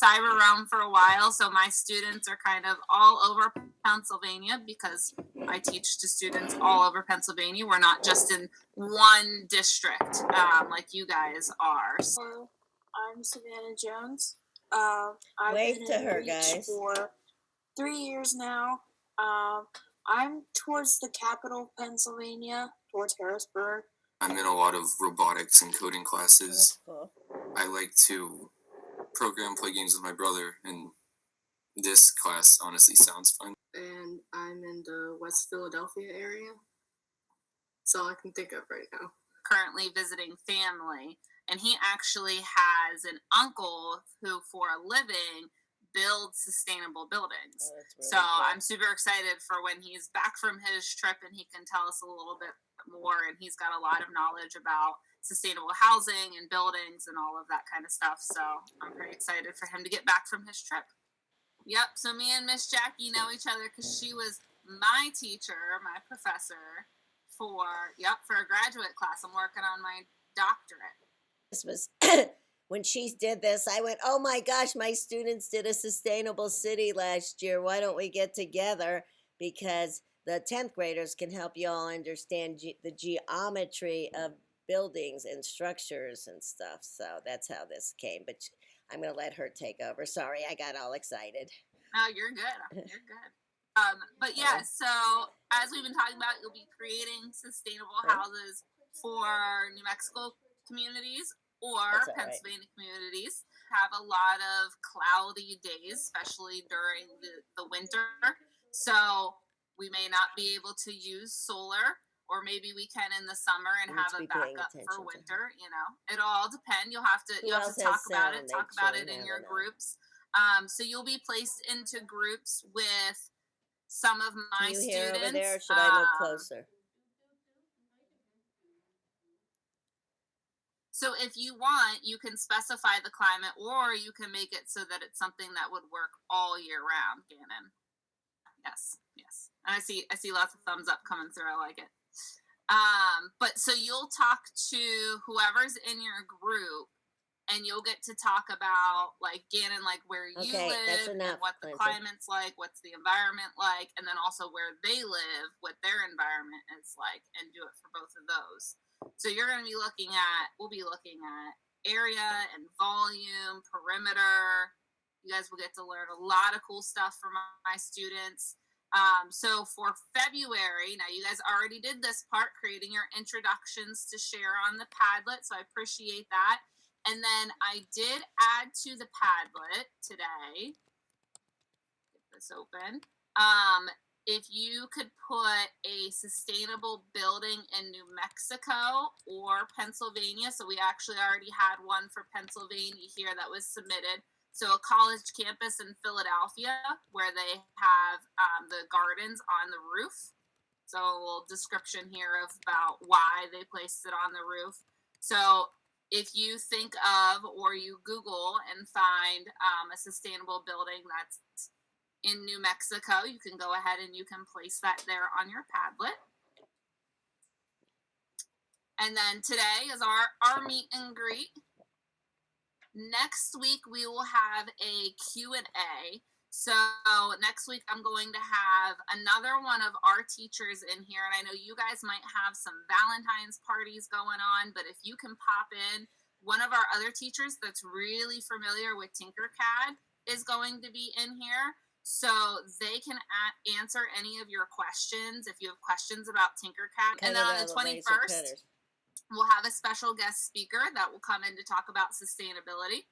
cyber realm for a while, so my students are kind of all over Pennsylvania because I teach to students all over Pennsylvania. We're not just in one district like you guys are. I'm Savannah Jones. I've Wave been to in her, Reach guys. for 3 years now. I'm towards the capital of Pennsylvania, towards Harrisburg. I'm in a lot of robotics and coding classes. That's cool. I like to program, play games with my brother, and this class honestly sounds fun. And I'm in the West Philadelphia area. That's all I can think of right now. Currently visiting family, and he actually has an uncle who, for a living, builds sustainable buildings. Oh, that's really so cool. I'm super excited for when he's back from his trip and he can tell us a little bit more. And he's got a lot of knowledge about sustainable housing and buildings and all of that kind of stuff. So I'm pretty excited for him to get back from his trip. Yep. So me and Miss Jackie know each other because she was my teacher, my professor for a graduate class. I'm working on my doctorate. This was when she did this, I went, oh my gosh, my students did a sustainable city last year. Why don't we get together? Because the 10th graders can help you all understand the geometry of buildings and structures and stuff. So that's how this came. But I'm going to let her take over. Sorry, I got all excited. No, you're good. You're good. But yeah, so as we've been talking about, you'll be creating sustainable houses for New Mexico communities or Pennsylvania communities. Have a lot of cloudy days, especially during the winter. So we may not be able to use solar, or maybe we can in the summer and have a backup for winter. You know, it'll all depend. You'll have to talk about it. Talk about it in your groups. So you'll be placed into groups with some of my students. Can you hear over there, or should I move closer? So if you want, you can specify the climate, or you can make it so that it's something that would work all year round, Gannon. Yes. And I see lots of thumbs up coming through. I like it. But so you'll talk to whoever's in your group, and you'll get to talk about, like, Gannon, like where you live and what the climate's like, what's the environment like, and then also where they live, what their environment is like, and do it for both of those. So we'll be looking at area and volume, perimeter. You guys will get to learn a lot of cool stuff from my students. So for February, now you guys already did this part, creating your introductions to share on the Padlet. So I appreciate that. And then I did add to the Padlet today. Get this open. If you could put a sustainable building in New Mexico or Pennsylvania. So we actually already had one for Pennsylvania here that was submitted. So a college campus in Philadelphia where they have the gardens on the roof. So a little description here about why they placed it on the roof. So if you think of, or you Google and find a sustainable building that's in New Mexico, you can go ahead and you can place that there on your Padlet. And then today is our meet and greet. Next week, we will have a Q&A. So next week, I'm going to have another one of our teachers in here. And I know you guys might have some Valentine's parties going on, but if you can pop in, one of our other teachers that's really familiar with Tinkercad is going to be in here. So they can answer any of your questions if you have questions about Tinkercad. And then on the 21st, we'll have a special guest speaker that will come in to talk about sustainability.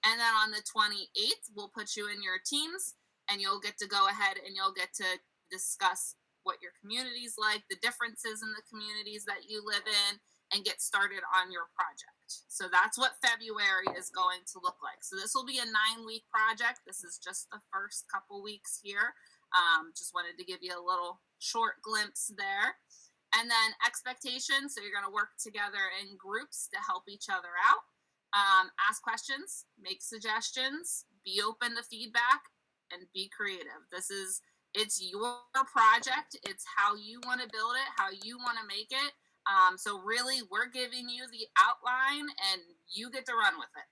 And then on the 28th, we'll put you in your teams, and you'll get to go ahead and you'll get to discuss what your community's like, the differences in the communities that you live in, and get started on your project. So that's what February is going to look like. So this will be a 9-week project. This is just the first couple weeks here. Just wanted to give you a little short glimpse there. And then expectations. So you're going to work together in groups to help each other out. Ask questions, make suggestions, be open to feedback, and be creative. It's your project. It's how you want to build it, how you want to make it. So really, we're giving you the outline, and you get to run with it.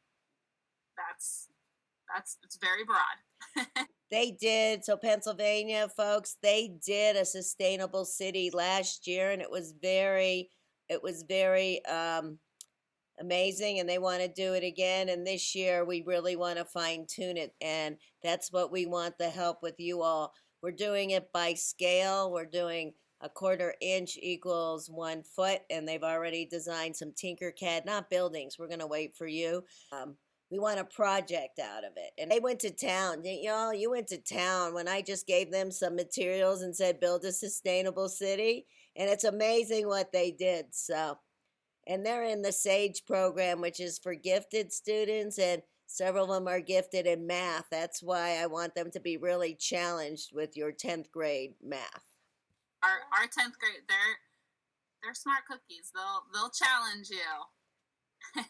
it's very broad. They did. So Pennsylvania folks, they did a sustainable city last year, and it was very amazing, and they want to do it again. And this year we really want to fine tune it, and that's what we want the help with you all. We're doing it by scale. We're doing a 1/4 inch equals 1 foot, and they've already designed some Tinkercad, not buildings. We're going to wait for you. We want a project out of it. And they went to town, didn't y'all? You went to town when I just gave them some materials and said, build a sustainable city. And it's amazing what they did. So, and they're in the SAGE program, which is for gifted students, and several of them are gifted in math. That's why I want them to be really challenged with your 10th grade math. Our 10th grade, they're smart cookies. They'll challenge you.